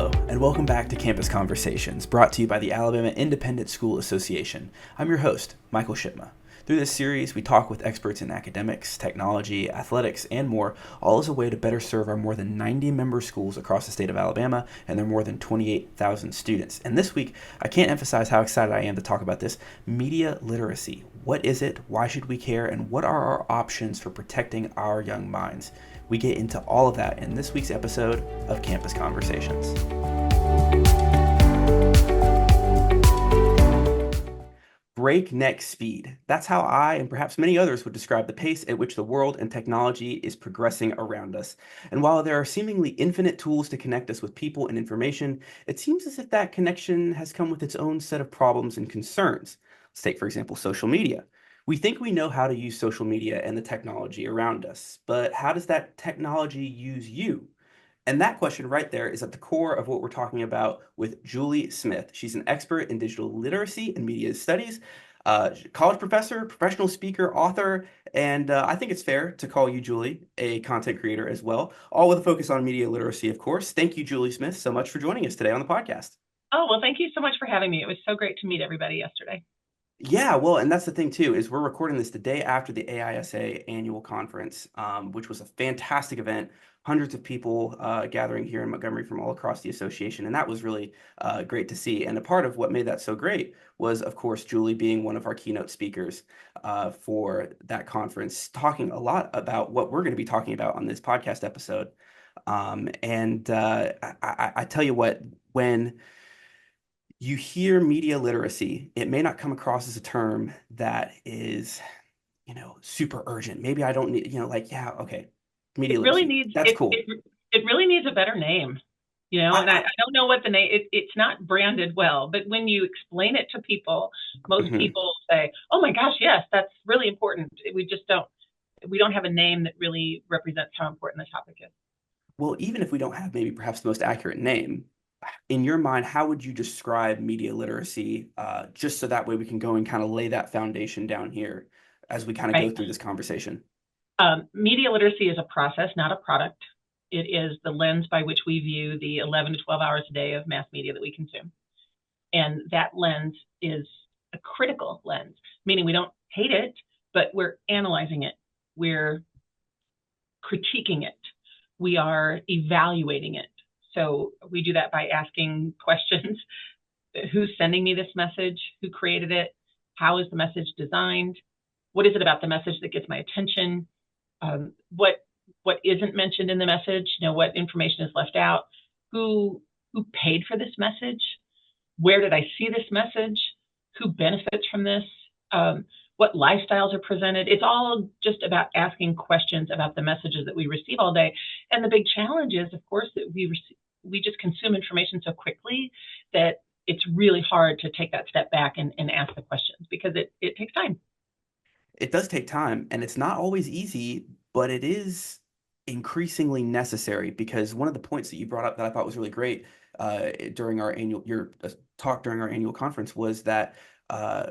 Hello, and welcome back to Campus Conversations, brought to you by the Alabama Independent School Association. I'm your host, Michael Shipma. Through this series, we talk with experts in academics, technology, athletics, and more, all as a way to better serve our more than 90 member schools across the state of Alabama and their more than 28,000 students. And this week, I can't emphasize how excited I am to talk about this: media literacy. What is it? Why should we care? And what are our options for protecting our young minds? We get into all of that in this week's episode of Campus Conversations. Breakneck speed. That's how I and perhaps many others would describe the pace at which the world and technology is progressing around us. And while there are seemingly infinite tools to connect us with people and information, it seems as if that connection has come with its own set of problems and concerns. Let's take, for example, social media. We think we know how to use social media and the technology around us, but how does that technology use you? And that question right there is at the core of what we're talking about with Julie Smith. She's an expert in digital literacy and media studies, college professor, professional speaker, author, and I think it's fair to call you, Julie, a content creator as well, all with a focus on media literacy, of course. Thank you, Julie Smith, so much for joining us today on the podcast. Oh, well, thank you so much for having me. It was so great to meet everybody yesterday. Yeah, well, and that's the thing too, is we're recording this the day after the AISA annual conference, which was a fantastic event. Hundreds of people gathering here in Montgomery from all across the association, and that was really great to see. And a part of what made that so great was, of course, Julie being one of our keynote speakers for that conference, talking a lot about what we're going to be talking about on this podcast episode. I tell you what, when you hear media literacy, it may not come across as a term that is, super urgent. Maybe I don't need, yeah, okay, media It really literacy. needs That's it. cool. It really needs a better name, I, and I I don't know what the name. It's not branded well, but when you explain it to people, most mhm. people say, "Oh my gosh, yes, that's really important." We just don't. We don't have a name that really represents how important the topic is. Well, even if we don't have maybe perhaps the most accurate name, in your mind, how would you describe media literacy? Just so that way we can go and kind of lay that foundation down here as we kind of go Right. through this conversation. Media literacy is a process, not a product. It is the lens by which we view the 11 to 12 hours a day of mass media that we consume. And that lens is a critical lens, meaning we don't hate it, but we're analyzing it. We're critiquing it. We are evaluating it. So we do that by asking questions. Who's sending me this message? Who created it? How is the message designed? What is it about the message that gets my attention? What isn't mentioned in the message? What information is left out? Who paid for this message? Where did I see this message? Who benefits from this? What lifestyles are presented? It's all just about asking questions about the messages that we receive all day. And the big challenge is, of course, that we just consume information so quickly that it's really hard to take that step back and ask the questions because it takes time. It does take time, and it's not always easy, but it is increasingly necessary, because one of the points that you brought up that I thought was really great during your talk during our annual conference was that uh,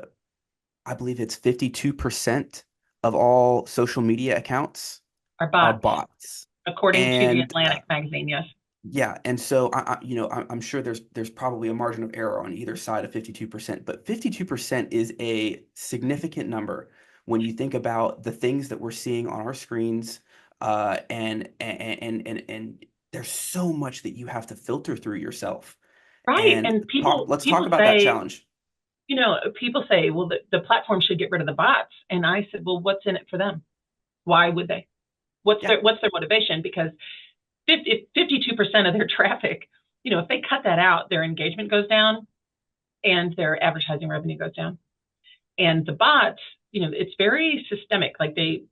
I believe it's 52% of all social media accounts Our are bots, bots. according to the And Atlantic magazine, yes. yeah, and so I'm sure there's probably a margin of error on either side of 52%, but 52% is a significant number when you think about the things that we're seeing on our screens, and there's so much that you have to filter through yourself. Right. And And let's talk people about that say, challenge. people say, well, the platform should get rid of the bots. And I said, well, what's in it for them? Why would they? Yeah, What's their motivation? Because 52% of their traffic, if they cut that out, their engagement goes down and their advertising revenue goes down. And the bots, it's very systemic. Like they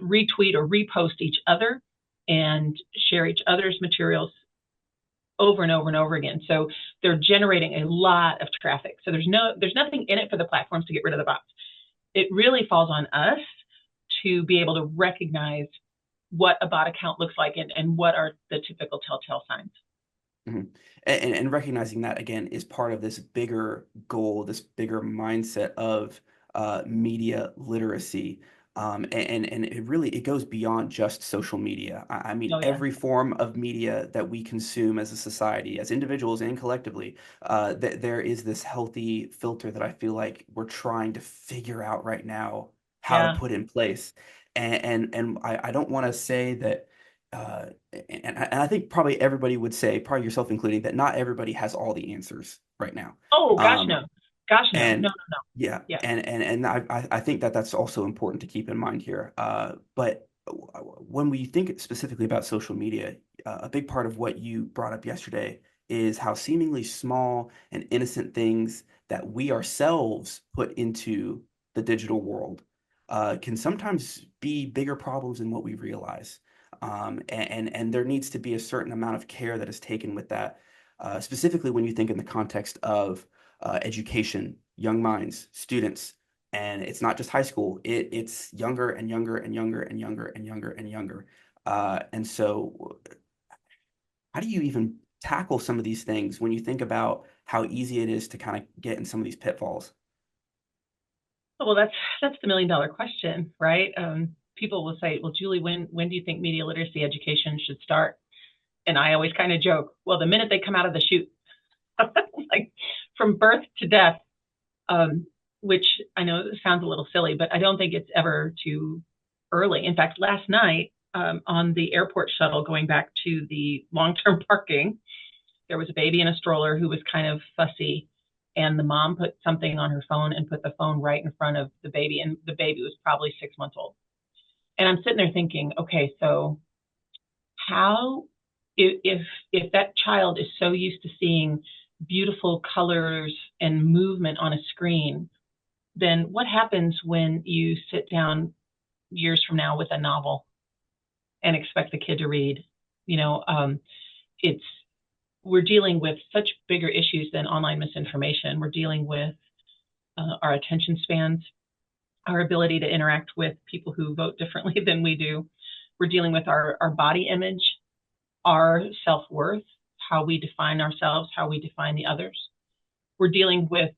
retweet or repost each other and share each other's materials over and over and over again. So they're generating a lot of traffic. So there's nothing in it for the platforms to get rid of the bots. It really falls on us to be able to recognize what a bot account looks like and what are the typical telltale signs. mhm. And recognizing that again is part of this bigger goal, this bigger mindset of media literacy. And it really it goes beyond just social media. I mean, Oh yeah. every form of media that we consume as a society, as individuals and collectively, that there is this healthy filter that I feel like we're trying to figure out right now how to Yeah. put in place. I don't want to say that. And I think probably everybody would say, probably yourself including, that not everybody has all the answers right now. Oh gosh, Um, no. Gosh, no. No, and no, no. yeah, Yeah. and I think that that's also important to keep in mind here. But when we think specifically about social media, a big part of what you brought up yesterday is how seemingly small and innocent things that we ourselves put into the digital world can sometimes be bigger problems than what we realize. And there needs to be a certain amount of care that is taken with that, specifically when you think in the context of education, young minds, students, and it's not just high school. It's younger and younger and younger and younger and younger and younger. And so, how do you even tackle some of these things when you think about how easy it is to kind of get in some of these pitfalls? Well, that's the million-dollar question, right? People will say, "Well, Julie, when do you think media literacy education should start?" And I always kind of joke, "Well, the minute they come out of the chute, like from birth to death." Um, which I know sounds a little silly, but I don't think it's ever too early. In fact, last night on the airport shuttle going back to the long-term parking, there was a baby in a stroller who was kind of fussy, and the mom put something on her phone and put the phone right in front of the baby, and the baby was probably 6 months old. And I'm sitting there thinking, okay, so how if that child is so used to seeing beautiful colors and movement on a screen, then what happens when you sit down years from now with a novel and expect the kid to read? You know, it's we're dealing with such bigger issues than online misinformation. We're dealing with our attention spans, our ability to interact with people who vote differently than we do. We're dealing with our body image, our self worth, how we define ourselves, how we define the others. We're dealing with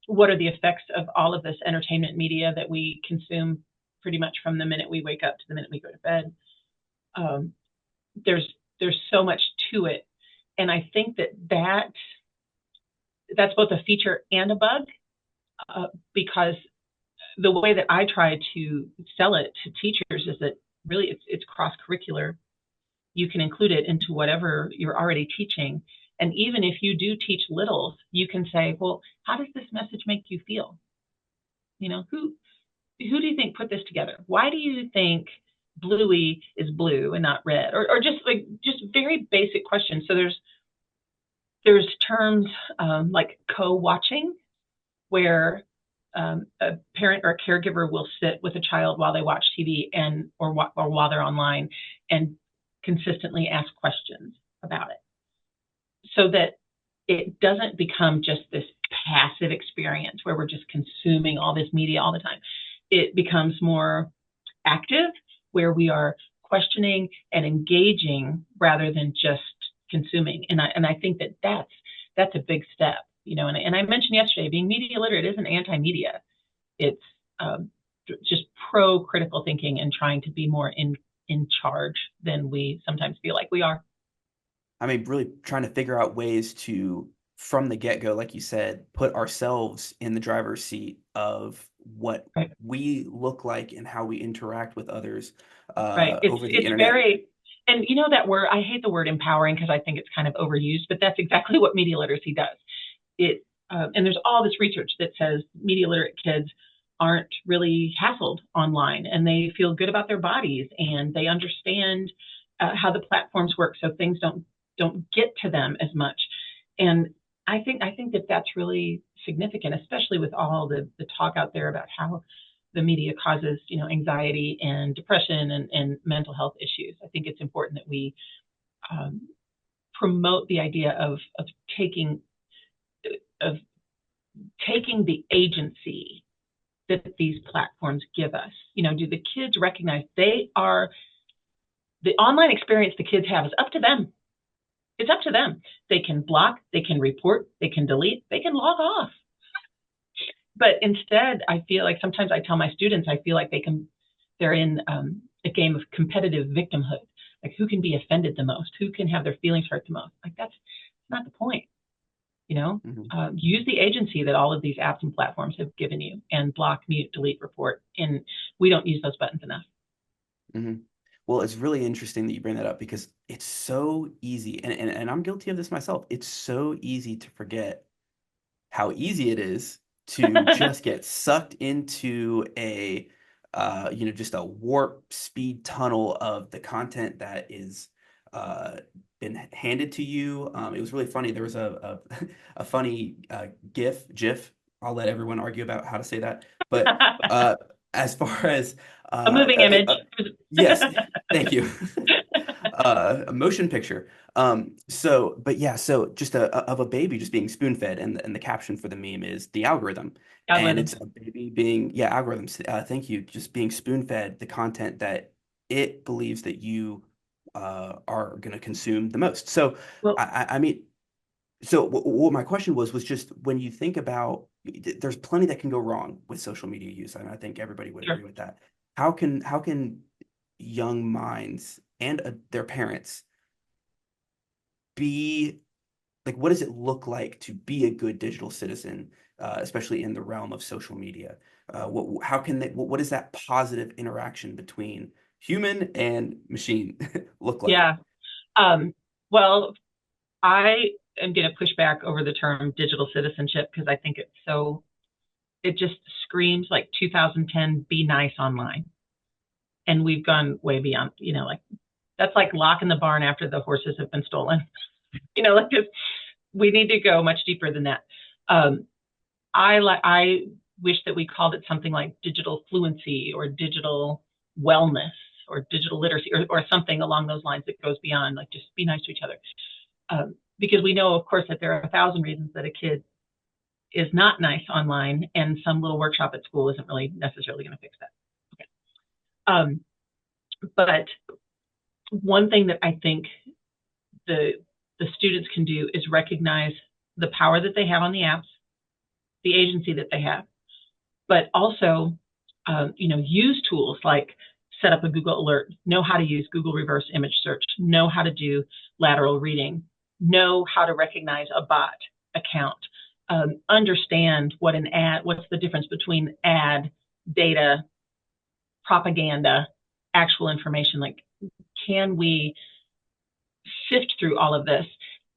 what are the effects of all of this entertainment media that we consume pretty much from the minute we wake up to the minute we go to bed. Um, there's so much to it, and I think that's both a feature and a bug, because the way that I try to sell it to teachers is that really it's cross curricular. You can include it into whatever you're already teaching. And even if you do teach littles, you can say, well, how does this message make you feel? You know, who do you think put this together? Why do you think Bluey is blue and not red? Or just very basic questions. So there's terms like co-watching, where a parent or a caregiver will sit with a child while they watch TV or while they're online and consistently ask questions about it, so that it doesn't become just this passive experience where we're just consuming all this media all the time. It becomes more active, where we are questioning and engaging rather than just consuming. And I think that's a big step, you know. And I mentioned yesterday, being media literate isn't anti-media. It's um, just pro critical thinking and trying to be more in charge than we sometimes feel like we are. I mean, really trying to figure out ways to, from the get-go, like you said, put ourselves in the driver's seat of what Right. we look like and how we interact with others Right. over the It's internet. very, and you know that word, I hate the word empowering because I think it's kind of overused, but that's exactly what media literacy does. It And there's all this research that says media literate kids aren't really hassled online, and they feel good about their bodies, and they understand how the platforms work, so things don't get to them as much. And I think that that's really significant, especially with all the talk out there about how the media causes, you know, anxiety and depression and mental health issues. I think it's important that we um, promote the idea of taking of taking the agency that these platforms give us. You know, do the kids recognize they are the online experience the kids have is up to them. It's up to them. They can block, they can report, they can delete, they can log off. but instead, I feel like sometimes I tell my students, I feel like they're in a game of competitive victimhood. Like who can be offended the most? Who can have their feelings hurt the most? Like that's not the point, you know? Hmm. Use the agency that all of these apps and platforms have given you and block, mute, delete, report. And we don't use those buttons enough. Hmm. Well, it's really interesting that you bring that up because it's so easy, and I'm guilty of this myself. It's so easy to forget how easy it is to just get sucked into a just a warp speed tunnel of the content that is uh been handed to you. It was really funny. There was a funny GIF. I'll let everyone argue about how to say that. But as far as A moving image. yes, thank you. A motion picture. But yeah, so just of a baby just being spoon fed, and the caption for the meme is the algorithm, and Algorithms. it's a baby being, yeah, algorithms. Thank you, just being spoon fed the content that it believes that you are going to consume the most. So Well, I mean, so what my question was just when you think about, there's plenty that can go wrong with social media use, and I think everybody would sure. agree with that. How can young minds and their parents be like, what does it look like to be a good digital citizen, especially in the realm of social media? How can they, what does that positive interaction between human and machine look like? Yeah. Um, well, I am going to push back over the term digital citizenship because I think it just screams like 2010, be nice online. And we've gone way beyond, like that's like locking the barn after the horses have been stolen. Like we need to go much deeper than that. Um, I wish that we called it something like digital fluency or digital wellness or digital literacy or something along those lines that goes beyond like just be nice to each other. Because we know, of course, that there are 1,000 reasons that a kid is not nice online, and some little workshop at school isn't really necessarily going to fix that. Okay. But one thing that I think the the students can do is recognize the power that they have on the apps, the agency that they have, but also, use tools like set up a Google alert, know how to use Google reverse image search, know how to do lateral reading, know how to recognize a bot account, understand what's the difference between ad, data, propaganda, actual information. Like, can we sift through all of this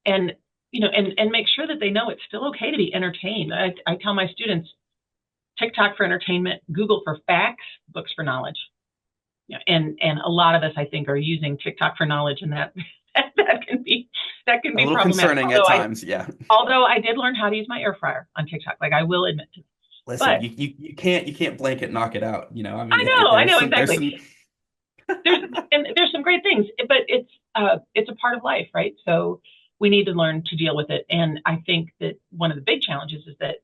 and and make sure that they know it's still okay to be entertained. I tell my students TikTok for entertainment, Google for facts, books for knowledge. And a lot of us, I think, are using TikTok for knowledge, and that can A be little problematic. concerning at times, yeah. Although I did learn how to use my air fryer on TikTok, like I will admit to. Listen, But you can't blanket knock it out. I mean, I there's know some exactly. There's there's some great things, but it's a part of life, right? So we need to learn to deal with it. And I think that one of the big challenges is that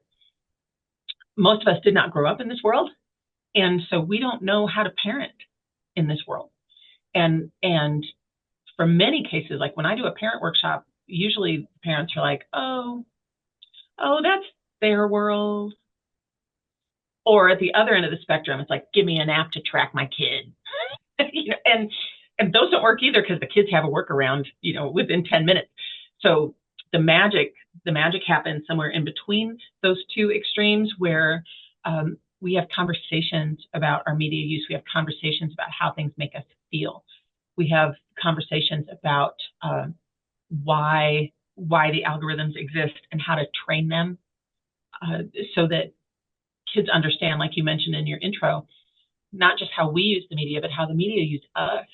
most of us did not grow up in this world, and so we don't know how to parent in this world. And for many cases, like when I do a parent workshop, usually parents are like, oh, that's their world. Or at the other end of the spectrum, it's like, give me an app to track my kid. And those don't work either because the kids have a workaround, within 10 minutes. So the magic, the magic happens somewhere in between those two extremes where we have conversations about our media use. We have conversations about how things make us feel. We have conversations about why the algorithms exist and how to train them uh, so that kids understand, like you mentioned in your intro, not just how we use the media, but how the media use us.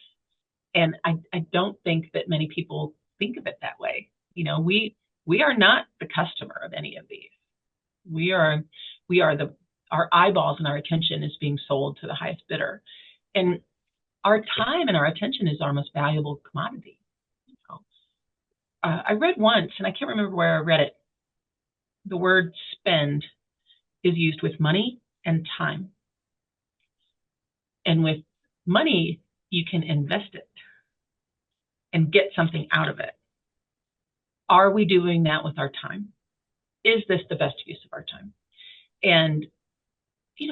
And I don't think that many people think of it that way. We are not the customer of any of these. We are our eyeballs and our attention is being sold to the highest bidder. And our time and our attention is our most valuable commodity. I read once, and I can't remember where I read it, the word spend is used with money and time. And with money, you can invest it and get something out of it. Are we doing that with our time? Is this the best use of our time? And,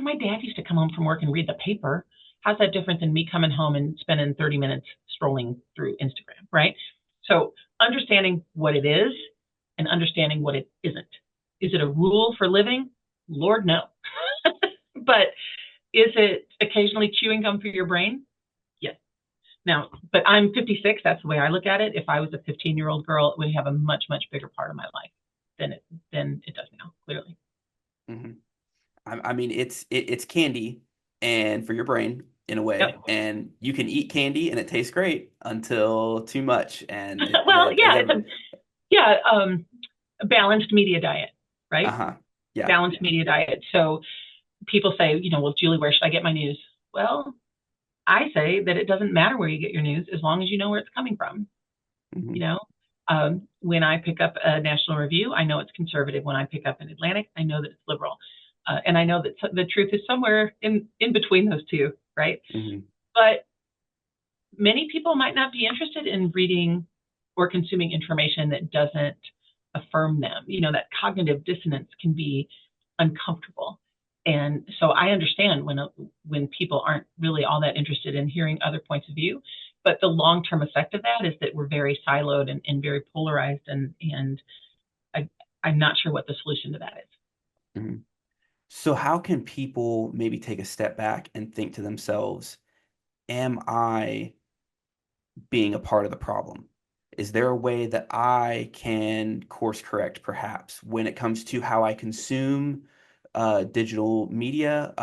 my dad used to come home from work and read the paper. How's that different than me coming home and spending 30 minutes scrolling through Instagram, right? So understanding what it is and understanding what it isn't. Is it a rule for living? Lord, no. But is it occasionally chewing gum for your brain? Yes. Now, but I'm 56. That's the way I look at it. If I was a 15-year-old girl, it would have a much, much bigger part of my life than it does now, clearly. Hmm. I mean, it's candy and for your brain in a way, Yep. and you can eat candy and it tastes great until too much, and Well, yeah, it's again, a balanced media diet, right? uh-huh, yeah. Balanced media diet. So people say, well, Julie, where should I get my news? Well, I say that it doesn't matter where you get your news as long as you know where it's coming from. You Hmm. know, when I pick up a National Review, I know it's conservative. When I pick up an Atlantic, I know that it's liberal, and I know that the truth is somewhere in between those two, right? Hmm. But many people might not be interested in reading or consuming information that doesn't affirm them. That cognitive dissonance can be uncomfortable. And so I understand when people aren't really all that interested in hearing other points of view, but the long-term effect of that is that we're very siloed and very polarized, and I, I'm not sure what the solution to that is. Hmm. So how can people maybe take a step back and think to themselves, am I being a part of the problem? Is there a way that I can course correct, perhaps, when it comes to how I consume digital media,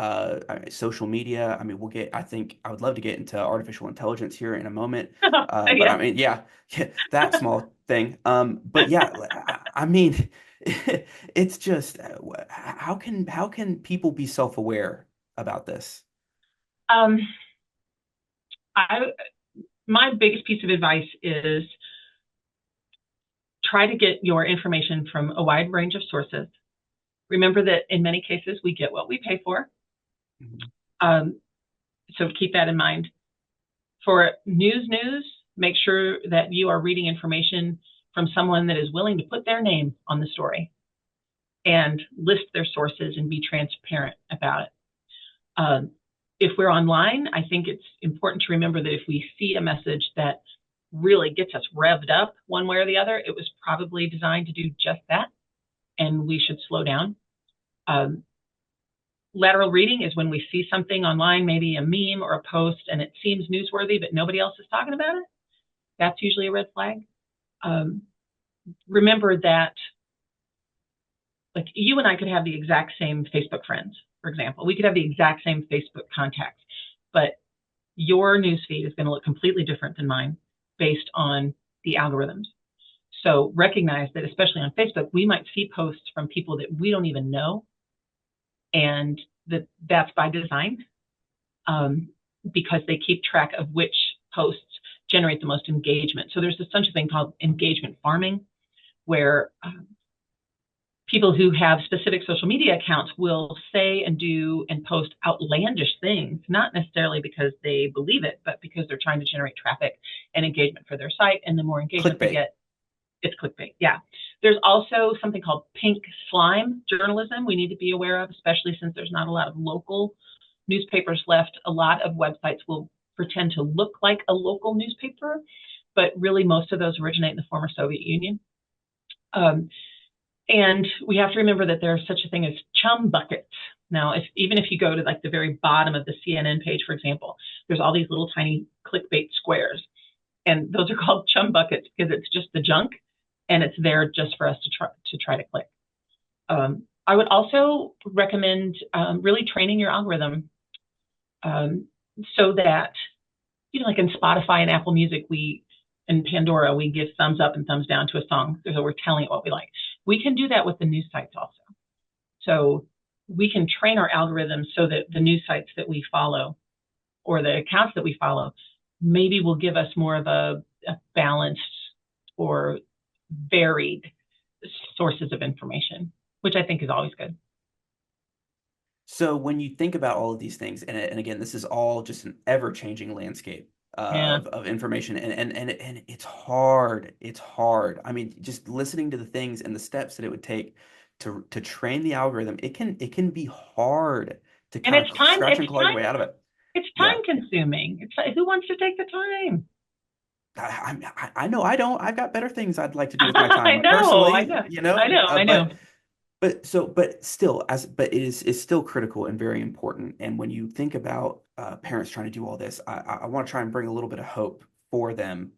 social media? I mean, I think I would love to get into artificial intelligence here in a moment. But I Yeah. mean, yeah, yeah, that small thing. But yeah, I mean, it's just how can people be self-aware about this? Um, I My biggest piece of advice is try to get your information from a wide range of sources. Remember that in many cases we get what we pay for. Mhm. Um, so keep that in mind. For news, make sure that you are reading information from someone that is willing to put their name on the story and list their sources and be transparent about it. Um, if we're online, I think it's important to remember that if we see a message that really gets us revved up one way or the other, it was probably designed to do just that, and we should slow down. Um, Lateral reading is when we see something online, maybe a meme or a post, and it seems newsworthy, but nobody else is talking about it. That's usually a red flag. Um, Remember that, like, you and I could have the exact same Facebook friends, for example. We could have the exact same Facebook contacts, but your newsfeed is going to look completely different than mine based on the algorithms. So recognize that, especially on Facebook, we might see posts from people that we don't even know, and that's by design, um, because they keep track of which posts generate the most engagement. So there's such a thing called engagement farming, where people who have specific social media accounts will say and do and post outlandish things, not necessarily because they believe it, but because they're trying to generate traffic and engagement for their site. And the more engagement they Clickbait. get, it's clickbait. Yeah. There's also something called pink slime journalism we need to be aware of, especially since there's not a lot of local newspapers left. A lot of websites will pretend to look like a local newspaper, but really most of those originate in the former Soviet Union. Um, and we have to remember that there's such a thing as chum buckets. Now, even if you go to like the very bottom of the CNN page, for example, there's all these little tiny clickbait squares, and those are called chum buckets because it's just the junk, and it's there just for us to try to click. I would also recommend really training your algorithm, um, so that, like in Spotify and Apple Music, and Pandora, we give thumbs up and thumbs down to a song, so we're telling it what we like. We can do that with the news sites also. So we can train our algorithms so that the news sites that we follow or the accounts that we follow maybe will give us more of a balanced or varied sources of information, which I think is always good. So when you think about all of these things, and again, this is all just an ever-changing landscape Yeah. of information, and it's hard. It's hard. I mean, just listening to the things and the steps that it would take to train the algorithm, it can be hard to And kind of scratch and claw your way out of it. it's Yeah. time consuming. It's like, who wants to take the time? I know I don't. I've got better things I'd like to do with my I time know, I personally, know, I know, I know. but still, but it is still critical and very important. And when you think about parents trying to do all this, I want to try and bring a little bit of hope for them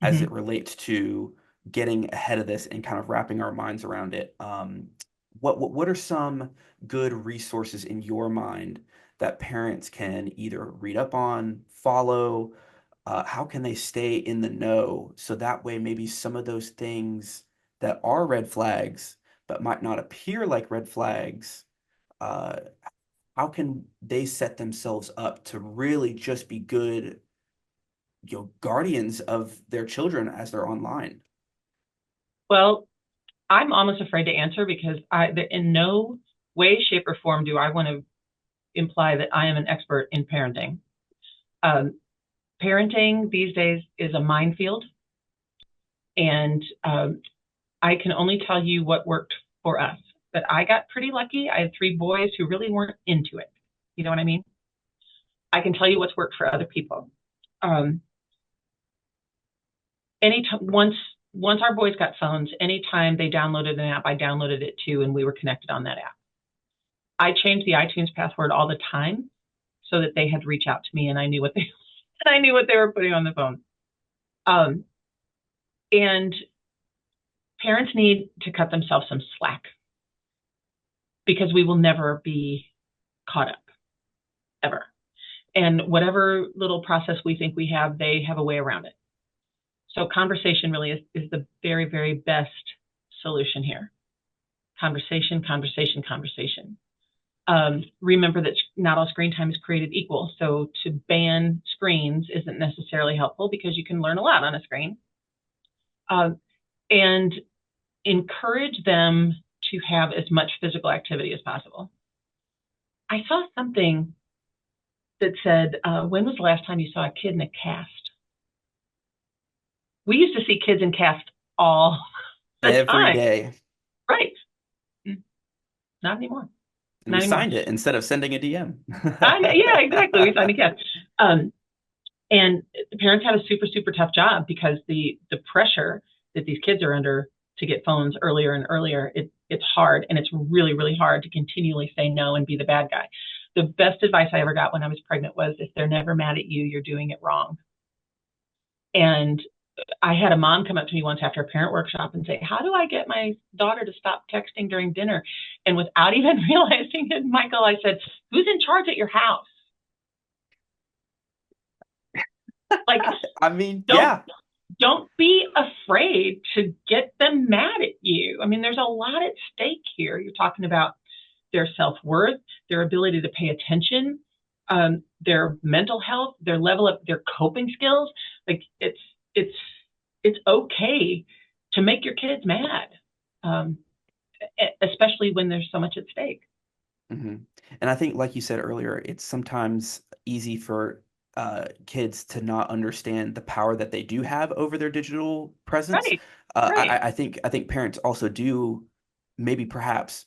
as it Hmm. relates to getting ahead of this and kind of wrapping our minds around it. What are some good resources in your mind that parents can either read up on, follow? How can they stay in the know so that way maybe some of those things that are red flags but might not appear like red flags, uh, how can they set themselves up to really just be good, guardians of their children as they're online? Well, I'm almost afraid to answer because in no way, shape, or form do I want to imply that I am an expert in parenting. Um, Parenting these days is a minefield, and I can only tell you what worked for us. But I got pretty lucky. I had three boys who really weren't into it. You know what I mean? I can tell you what's worked for other people. Um, once our boys got phones, anytime they downloaded an app, I downloaded it too, and we were connected on that app. I changed the iTunes password all the time so that they had to reach out to me, and I knew what they and I knew what they were putting on the phone. Um, and parents need to cut themselves some slack because we will never be caught up ever. And whatever little process we think we have, they have a way around it. So conversation really is the very, very best solution here. Conversation, conversation, conversation. Remember that not all screen time is created equal. So to ban screens isn't necessarily helpful because you can learn a lot on a screen. And encourage them to have as much physical activity as possible. I saw something that said, when was the last time you saw a kid in a cast? We used to see kids in cast all the Every time. day. Right. Not anymore. And Not we anymore. signed it instead of sending a DM. Yeah, exactly. We signed a cast. And the parents had a super, super tough job because the pressure that these kids are under to get phones earlier and earlier, it's hard. And it's really, really hard to continually say no and be the bad guy. The best advice I ever got when I was pregnant was if they're never mad at you, you're doing it wrong. And I had a mom come up to me once after a parent workshop and say, how do I get my daughter to stop texting during dinner? And without even realizing it, Michael, I said, who's in charge at your house? Like, I mean, don't yeah. don't be afraid to get them mad at you. I mean, there's a lot at stake here. You're talking about their self-worth, their ability to pay attention, their mental health, their level of their coping skills. Like it's it's okay to make your kids mad, um, especially when there's so much at stake. hmm And I think, like you said earlier, it's sometimes easy for kids to not understand the power that they do have over their digital presence. Right, right. I think parents also do maybe perhaps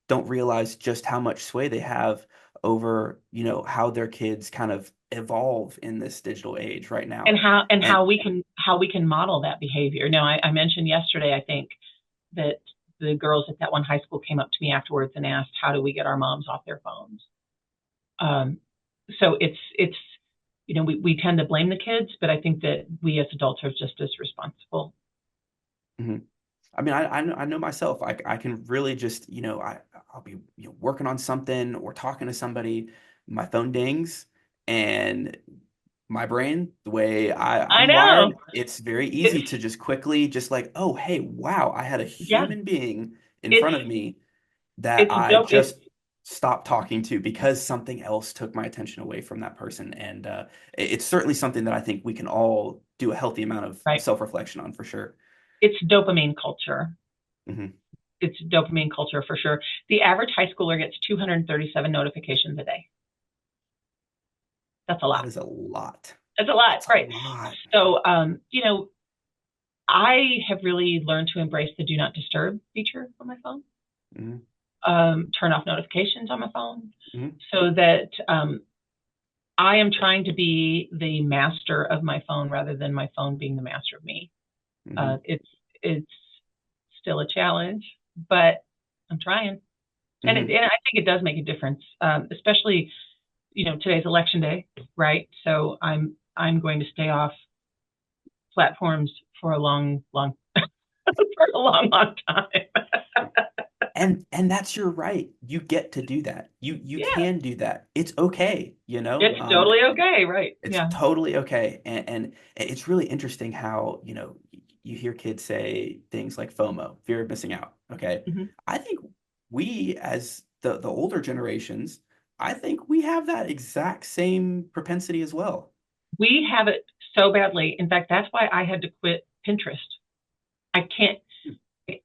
don't realize just how much sway they have over, how their kids kind of evolve in this digital age right now. And And how we can model that behavior. Now, I mentioned yesterday, I think that the girls at that one high school came up to me afterwards and asked, "How do we get our moms off their phones?" Um, so it's we tend to blame the kids, but I think that we as adults are just as responsible. mhm. I mean, I know myself. I can really just, I'll be, working on something or talking to somebody, my phone dings, and my brain, the way I I'm know. wired, it's very It's easy to just quickly just like, oh, hey, wow, I had a yeah. human being in It's front of me that it's I dope. just stopped talking to because something else took my attention away from that person. And it's certainly something that I think we can all do a healthy amount of Right. self-reflection on for sure. It's dopamine culture. hmm It's dopamine culture for sure. The average high schooler gets 237 notifications a day. That's a That lot. is a lot. That's a lot, That's a right? lot. So, I have really learned to embrace the do not disturb feature on my phone. Hmm. turn off notifications on my phone, Hmm. so that I am trying to be the master of my phone rather than my phone being the master of me. Hmm. It's still a challenge, but I'm trying, Hmm. and I think it does make a difference, especially today's election day, right? So I'm going to stay off platforms for a long for a long time. And that's your right. You get to do that. You Yeah, can do that. It's okay, it's totally okay, right? it's Yeah. totally okay. And it's really interesting how, you hear kids say things like FOMO, fear of missing out. Okay. Mhm. I think we, as the older generations, I think we have that exact same propensity as well. We have it so badly. In fact, that's why I had to quit Pinterest. I can't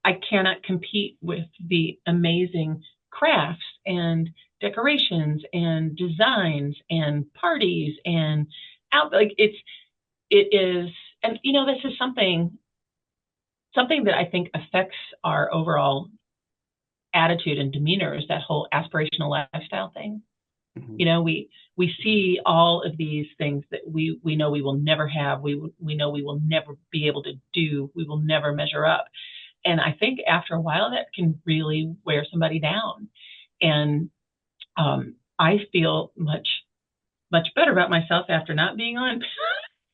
I cannot compete with the amazing crafts and decorations and designs and parties and out like it is. And this is something that I think affects our overall attitude and demeanor, is that whole aspirational lifestyle thing. Mhm. We see all of these things that we know we will never have. We know we will never be able to do. We will never measure up. And I think after a while that can really wear somebody down. And I feel much better about myself after not being on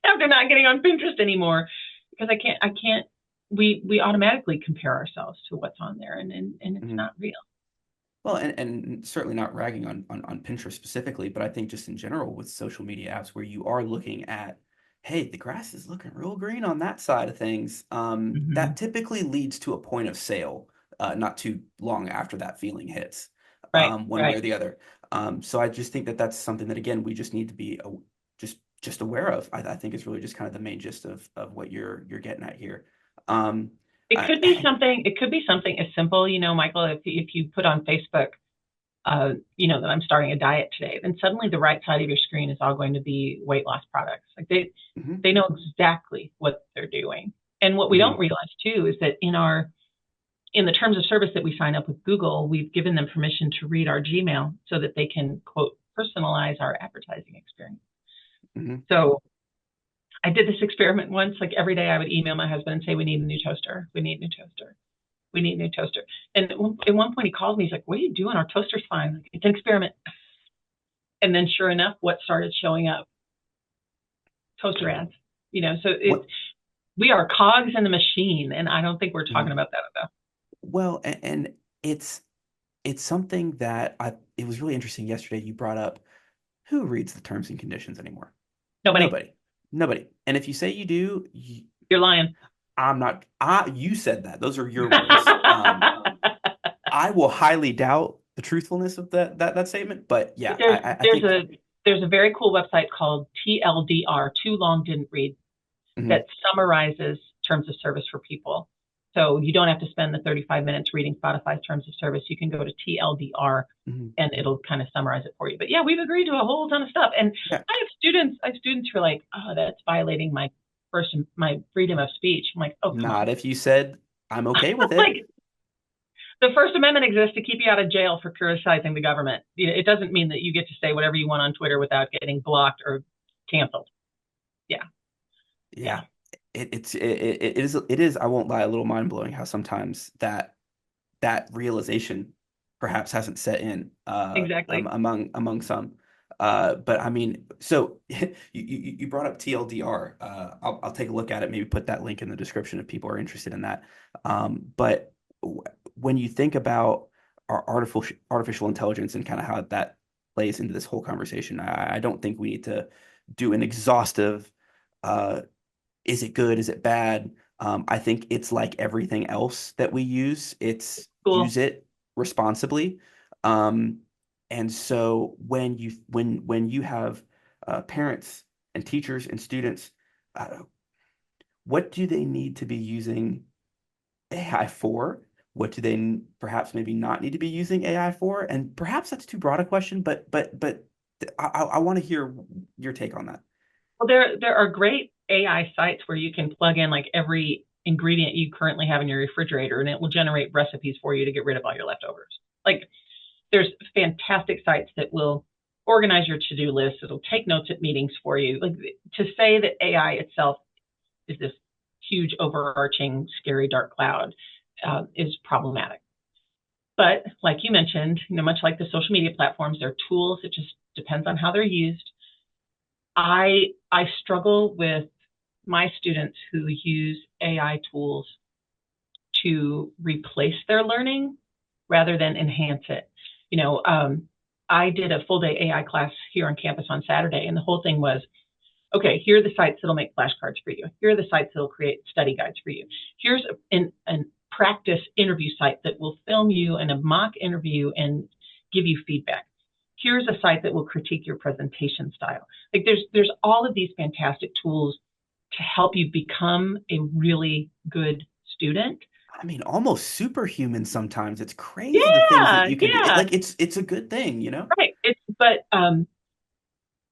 after not getting on Pinterest anymore, because I can't we automatically compare ourselves to what's on there, and it's Mhm. not real. Well, and certainly not ragging on Pinterest specifically, but I think just in general with social media apps where you are looking at, hey, the grass is looking real green on that side of things, that Mm-hmm. typically leads to a point of sale, not too long after that feeling hits, Right, one way right. or the other. So I just think that that's something that, again, we just need to be just aware of. I think is really just kind of the main gist of what you're getting at here. Um, It I, could be something. It could be something as simple, Michael. If you put on Facebook, that I'm starting a diet today, then suddenly the right side of your screen is all going to be weight loss products. Like Mhm. they know exactly what they're doing. And what we don't Mhm. realize too is that in the terms of service that we sign up with Google, we've given them permission to read our Gmail so that they can quote personalize our advertising experience. Mhm. So I did this experiment once. Like every day, I would email my husband and say, "We need a new toaster. We need a new toaster. We need a new toaster." And at one point, he called me. He's like, "What are you doing? Our toaster's fine. Like, it's an experiment." And then, sure enough, what started showing up? Toaster ads. So What? we are cogs in the machine, and I don't think we're talking Mhm. about that enough. Well, and it's something that it was really interesting yesterday. You brought up who reads the terms and conditions anymore? Nobody. Nobody. Nobody. And if you say you do, You're lying. I'm not. You said that. Those are your words. I will highly doubt the truthfulness of that statement. But yeah, there's I there's think. a there's a very cool website called TLDR, Too Long Didn't Read, that Mhm. summarizes terms of service for people. So you don't have to spend the 35 minutes reading Spotify's terms of service. You can go to TLDR Mhm. and it'll kind of summarize it for you. But yeah, we've agreed to a whole ton of stuff. And Yeah. I have students who are like, "Oh, that's violating my freedom of speech." I'm like, "Oh, come Not on." if you said I'm okay with it. Like, the First Amendment exists to keep you out of jail for criticizing the government. It doesn't mean that you get to say whatever you want on Twitter without getting blocked or canceled. Yeah, yeah, Yeah. It is, I won't lie, a little mind blowing how sometimes that realization perhaps hasn't set in exactly. among some. But I mean, so you brought up TLDR. I'll take a look at it. Maybe put that link in the description if people are interested in that. But when you think about our artificial intelligence and kind of how that plays into this whole conversation, I don't think we need to do an exhaustive. Uh, is it good? Is it bad? I think it's like everything else that we use. It's use Cool. it responsibly. Um, and so when you have parents and teachers and students, uh, what do they need to be using AI for? What do they perhaps maybe not need to be using AI for? And perhaps that's too broad a question, but I want to hear your take on that. Well, there are great AI sites where you can plug in like every ingredient you currently have in your refrigerator, and it will generate recipes for you to get rid of all your leftovers. Like, there's fantastic sites that will organize your to-do list. It'll take notes at meetings for you. Like, to say that AI itself is this huge, overarching, scary, dark cloud is problematic. But like you mentioned, much like the social media platforms, they're tools. It just depends on how they're used. I struggle with my students who use AI tools to replace their learning rather than enhance it. I did a full day AI class here on campus on Saturday, and the whole thing was, okay, here are the sites that'll make flashcards for you. Here are the sites that'll create study guides for you. Here's a practice interview site that will film you in a mock interview and give you feedback. Here's a site that will critique your presentation style. Like, there's all of these fantastic tools to help you become a really good student. I mean, almost superhuman sometimes. It's crazy the things that Yeah, you can do. yeah, It's a good thing, you know? right. But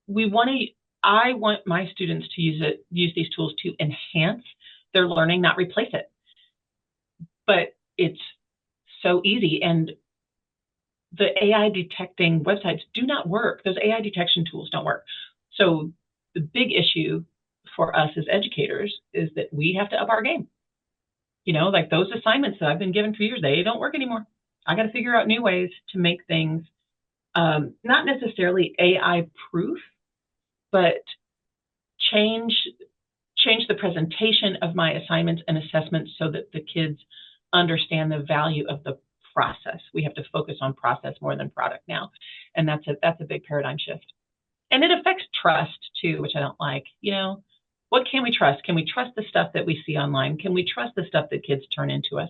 we want to. I want my students to use these tools to enhance their learning, not replace it. But it's so easy, and the AI detecting websites do not work. Those AI detection tools don't work. So the big issue for us as educators is that we have to up our game. Like those assignments that I've been given for years, they don't work anymore. I got to figure out new ways to make things not necessarily AI proof, but change the presentation of my assignments and assessments so that the kids understand the value of the process. We have to focus on process more than product now, and that's a big paradigm shift. And it affects trust too, which I don't like. What can we trust? Can we trust the stuff that we see online? Can we trust the stuff that kids turn into us?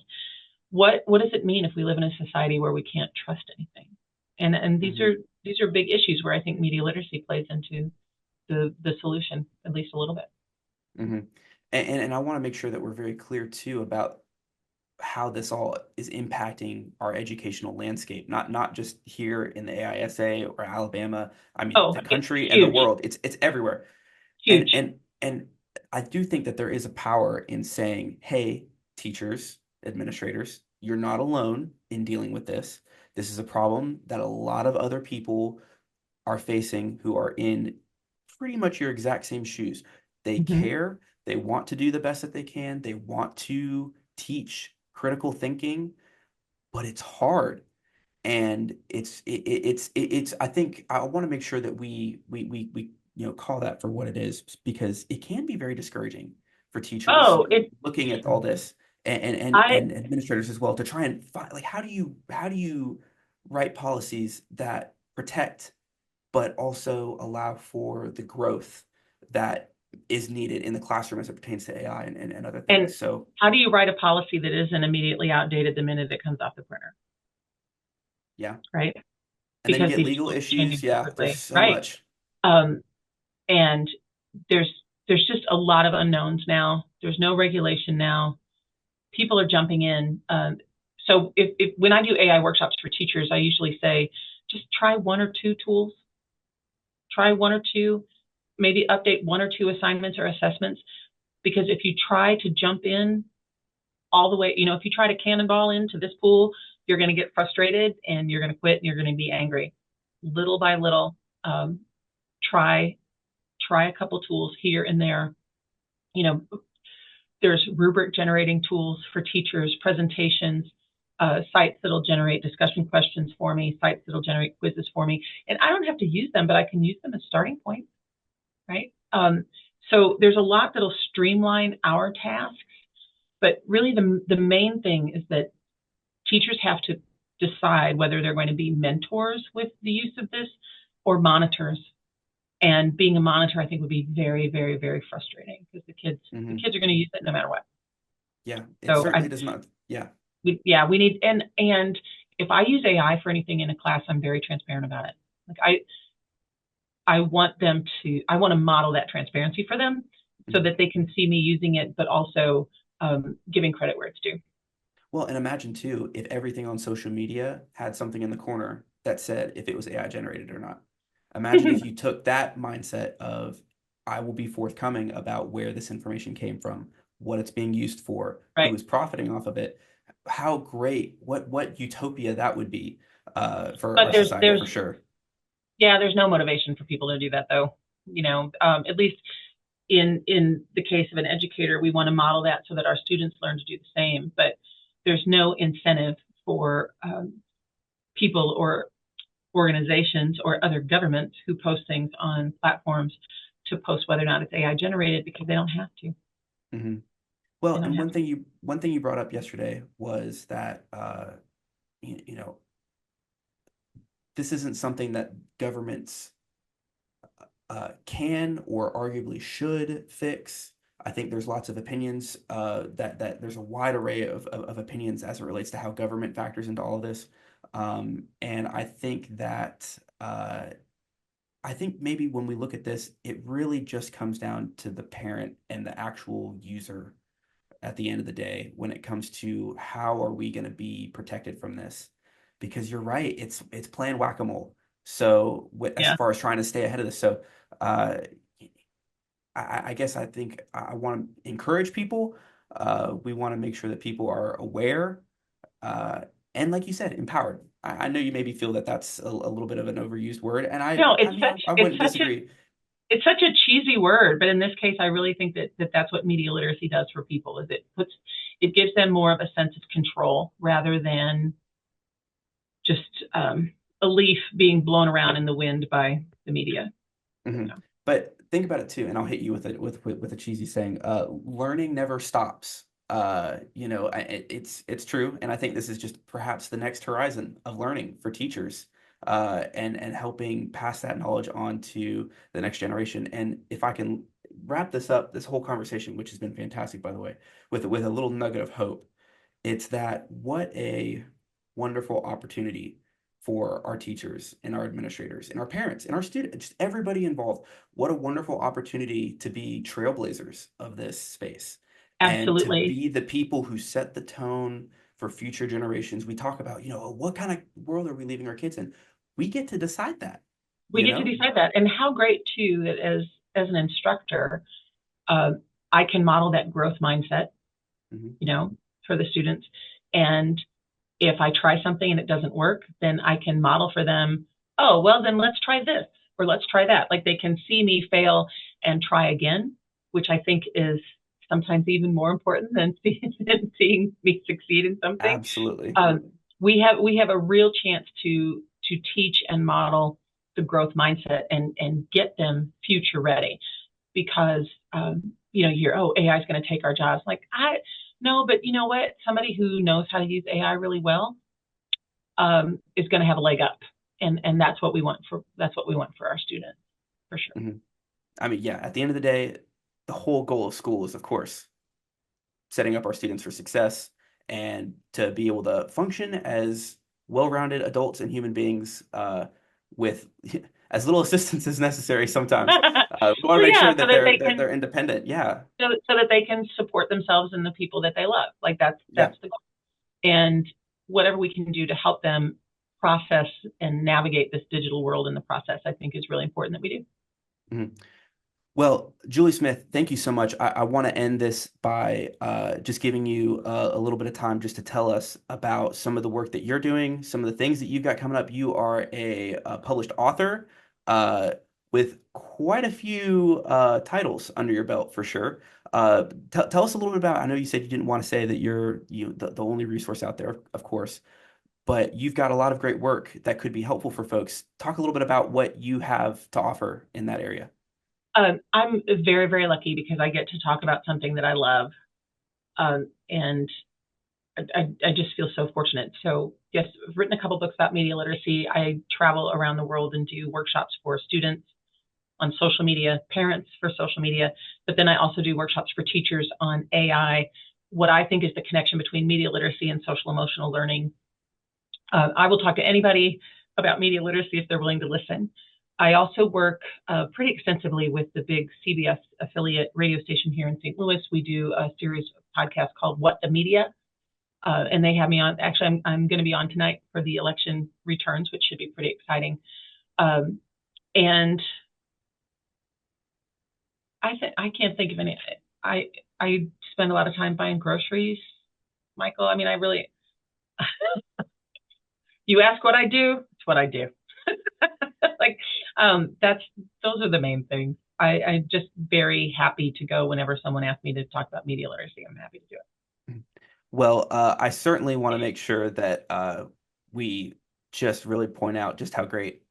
What does it mean if we live in a society where we can't trust anything? And these Hmm. are big issues where I think media literacy plays into the solution, at least a little bit. Hmm. And I want to make sure that we're very clear too about how this all is impacting our educational landscape, not just here in the AISA or Alabama. I mean, Oh, the it's country and the huge, world. It's everywhere. And huge. and and I do think that there is a power in saying, "Hey, teachers, administrators, you're not alone in dealing with this. This is a problem that a lot of other people are facing who are in pretty much your exact same shoes. They Mm-hmm. care, they want to do the best that they can, they want to teach critical thinking, but it's hard. And it's I think I want to make sure that we call that for what it is, because it can be very discouraging for teachers Oh, it. looking at all this, I and administrators as well, to try and find, like, how do you write policies that protect but also allow for the growth that is needed in the classroom as it pertains to AI and other and things. So how do you write a policy that isn't immediately outdated the minute it comes off the printer, yeah. right? And then you Because get these legal tools are changing issues. so Yeah, there's quickly, so right? much. Um, and there's there's just a lot of unknowns now. There's no regulation now. People are jumping in. So if when I do AI workshops for teachers, I usually say just try one or two tools, try one or two, maybe update one or two assignments or assessments. Because if you try to jump in all the way, if you try to cannonball into this pool, you're going to get frustrated and you're going to quit and you're going to be angry. Little by little, try a couple tools here and there. You know, there's rubric generating tools for teachers, presentations, sites that'll generate discussion questions for me, sites that'll generate quizzes for me. And I don't have to use them, but I can use them as starting points, right? So there's a lot that'll streamline our tasks, but really the main thing is that teachers have to decide whether they're going to be mentors with the use of this or monitors. And being a monitor, I think, would be very, very, very frustrating because the Hmm. kids are going to use it no matter what. Yeah, it So certainly does not. Yeah. we need, and if I use AI for anything in a class, I'm very transparent about it. Like I want I want to model that transparency for them so Mhm. that they can see me using it, but also giving credit where it's due. Well, and imagine too if everything on social media had something in the corner that said if it was AI generated or not. Imagine if you took that mindset of, I will be forthcoming about where this information came from, what it's being used for, who Right. is profiting off of it. How great, what utopia that would be for But our society for there's sure. yeah, there's no motivation for people to do that though. At least in the case of an educator, we want to model that so that our students learn to do the same. But there's no incentive for people or organizations or other governments who post things on platforms to post whether or not it's AI generated because they don't have to. Hmm. They Well, don't and have to. one thing you brought up yesterday was that you know, this isn't something that governments can or arguably should fix. I think there's lots of opinions that there's a wide array of opinions as it relates to how government factors into all of this. And I think that I think maybe when we look at this, it really just comes down to the parent and the actual user at the end of the day when it comes to how are we going to be protected from this? Because you're right, it's playing whack-a-mole. So as Yeah. far as trying to stay ahead of this, so uh, I guess I think I want to encourage people. We want to make sure that people are aware uh, and, like you said, empowered. I know you maybe feel that that's a little bit of an overused word, and No, I mean I it's wouldn't such a disagree. it's such a cheesy word, but in this case, I really think that that's what media literacy does for people. Is it gives them more of a sense of control rather than just a leaf being blown around in the wind by the media. Hmm. You know? But think about it too, and I'll hit you with it with a cheesy saying. Learning never stops. It's true, and I think this is just perhaps the next horizon of learning for teachers, and helping pass that knowledge on to the next generation. And if I can wrap this up, this whole conversation, which has been fantastic, by the way, with a little nugget of hope, it's that what a wonderful opportunity for our teachers and our administrators and our parents and our students, just everybody involved. What a wonderful opportunity to be trailblazers of this space and to Absolutely. be the people who set the tone for future generations. We talk about, what kind of world are we leaving our kids in? We get to decide that, We you get to know? decide that, and how great too that as an instructor, uh, I can model that growth mindset, Hmm. you know, for the students. And if I try something and it doesn't work, then I can model for them, oh, well, then let's try this or let's try that. Like they can see me fail and try again, which I think is sometimes even more important than seeing me succeed in something. Absolutely. We have a real chance to teach and model the growth mindset and get them future ready because you hear, oh, AI is going to take our jobs. Like I no, but you know what? Somebody who knows how to use AI really well is going to have a leg up, and that's what we want for our students for sure. Hmm. I mean, yeah, at the end of the day, the whole goal of school is, of course, setting up our students for success and to be able to function as well-rounded adults and human beings with as little assistance as necessary sometimes. We want to Well, make yeah, sure so that that they're independent. Yeah. so that they can support themselves and the people that they love. Like Yeah. that's the goal. And whatever we can do to help them process and navigate this digital world in the process, I think is really important that we do. Mhm. Well, Julie Smith, thank you so much. I want to end this by just giving you a little bit of time just to tell us about some of the work that you're doing, some of the things that you've got coming up. You are a published author uh, with quite a few titles under your belt for sure. Tell us a little bit about, I know you said you didn't want to say that you're the only resource out there, of course, but you've got a lot of great work that could be helpful for folks. Talk a little bit about what you have to offer in that area. I'm very, very lucky because I get to talk about something that I love. And I just feel so fortunate. So, yes, I've written a couple books about media literacy. I travel around the world and do workshops for students on social media, parents for social media, but then I also do workshops for teachers on AI, what I think is the connection between media literacy and social emotional learning. I will talk to anybody about media literacy if they're willing to listen. I also work pretty extensively with the big CBS affiliate radio station here in St. Louis. We do a series of podcasts called What the Media, and they have me on. Actually, I'm going to be on tonight for the election returns, which should be pretty exciting. And I can't think of any. I spend a lot of time buying groceries, Michael. I mean, I really, you ask what I do, it's what I do. Like, that's those are the main things. I'm just very happy to go whenever someone asks me to talk about media literacy. I'm happy to do it. Well, I certainly want to make sure that we just really point out just how great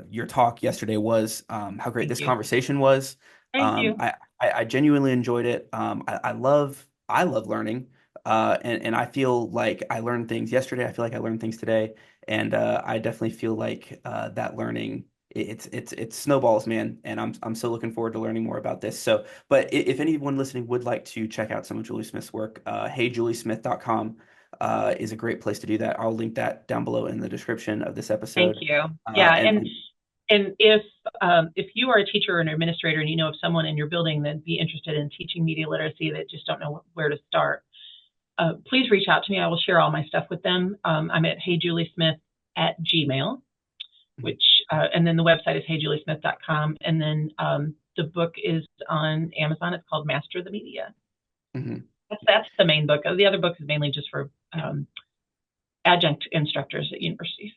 your talk yesterday was, how great Thank this you. conversation was. Thank Um, you. I, I genuinely enjoyed it. I love learning, and I feel like I learned things yesterday. I feel like I learned things today, and I definitely feel like that learning it's snowballs, man. And I'm so looking forward to learning more about this. So. But if anyone listening would like to check out some of Julie Smith's work, heyjuliesmith.com is a great place to do that. I'll link that down below in the description of this Thank episode. you. Yeah, And and if you are a teacher or an administrator and you know of someone in your building that'd be interested in teaching media literacy that just don't know where to start, please reach out to me. I will share all my stuff with them. I'm at heyjuliesmith@gmail, which and then the website is heyjuliesmith.com, and then the book is on Amazon. It's called Master the Media. mhm. That's the main book. The other book is mainly just for adjunct instructors at universities.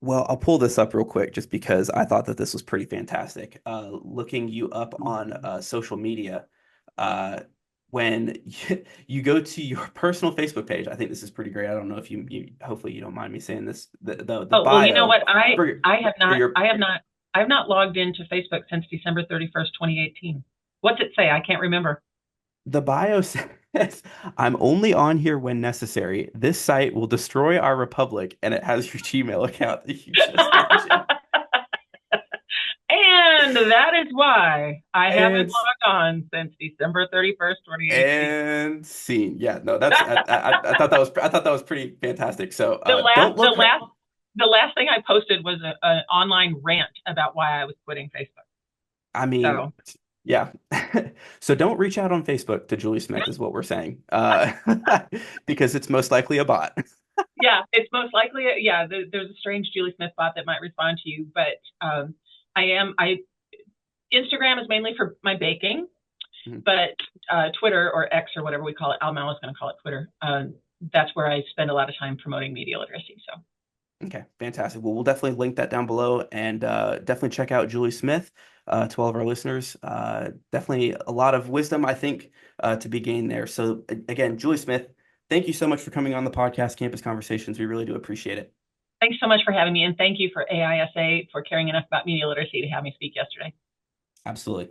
Well, I'll pull this up real quick just because I thought that this was pretty fantastic. Looking you up on social media, uh, when you go to your personal Facebook page, I think this is pretty great. I don't know if hopefully you don't mind me saying this. The Oh, well, you know bio what? for your, I have for not your I have not I've not logged into Facebook since December 31st, 2018. What's it say? I can't remember. The bio says, I'm only on here when necessary. This site will destroy our republic, and it has your Gmail account that you just mentioned. And that is why I haven't And logged on since December 31st, 2018. and scene. Yeah, no, that's I thought that was pretty fantastic. So the last don't the look her. last the last thing I posted was an online rant about why I was quitting Facebook. I mean, So yeah. So don't reach out on Facebook to Julie Smith is what we're saying. Because it's most likely a bot. yeah, it's most likely there's a strange Julie Smith bot that might respond to you, but I Instagram is mainly for my baking, Mhm. but Twitter or X or whatever we call it, I'm always going to call it Twitter. That's where I spend a lot of time promoting media literacy. So Okay, fantastic. Well, we'll definitely link that down below and definitely check out Julie Smith to all of our listeners. Definitely a lot of wisdom, I think, to be gained there. So, again, Julie Smith, thank you so much for coming on the podcast, Campus Conversations. We really do appreciate it. thanks so much for having me, and thank you for AISA for caring enough about media literacy to have me speak yesterday. Absolutely.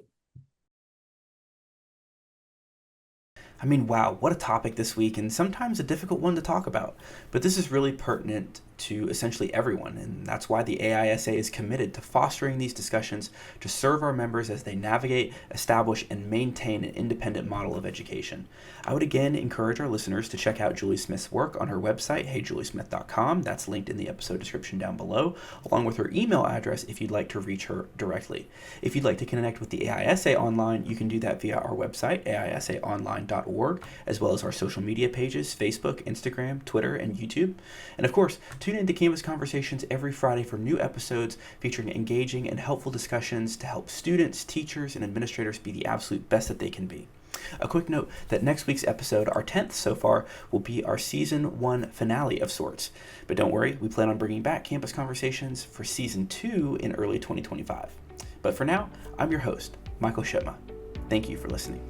I mean, wow, what a topic this week, and sometimes a difficult one to talk about. But this is really pertinent to essentially everyone, and that's why the AISA is committed to fostering these discussions to serve our members as they navigate, establish, and maintain an independent model of education. I would again encourage our listeners to check out Julie Smith's work on her website, heyjuliesmith.com. That's linked in the episode description down below, along with her email address if you'd like to reach her directly. If you'd like to connect with the AISA online, you can do that via our website, aisaonline.org, as well as our social media pages, Facebook, Instagram, Twitter, and YouTube. And of course, tune in to Campus Conversations every Friday for new episodes featuring engaging and helpful discussions to help students, teachers, and administrators be the absolute best that they can be. A quick note that next week's episode, our 10th so far, will be our Season 1 finale of sorts. But don't worry, we plan on bringing back Campus Conversations for Season 2 in early 2025. But for now, I'm your host, Michael Shipma. Thank you for listening.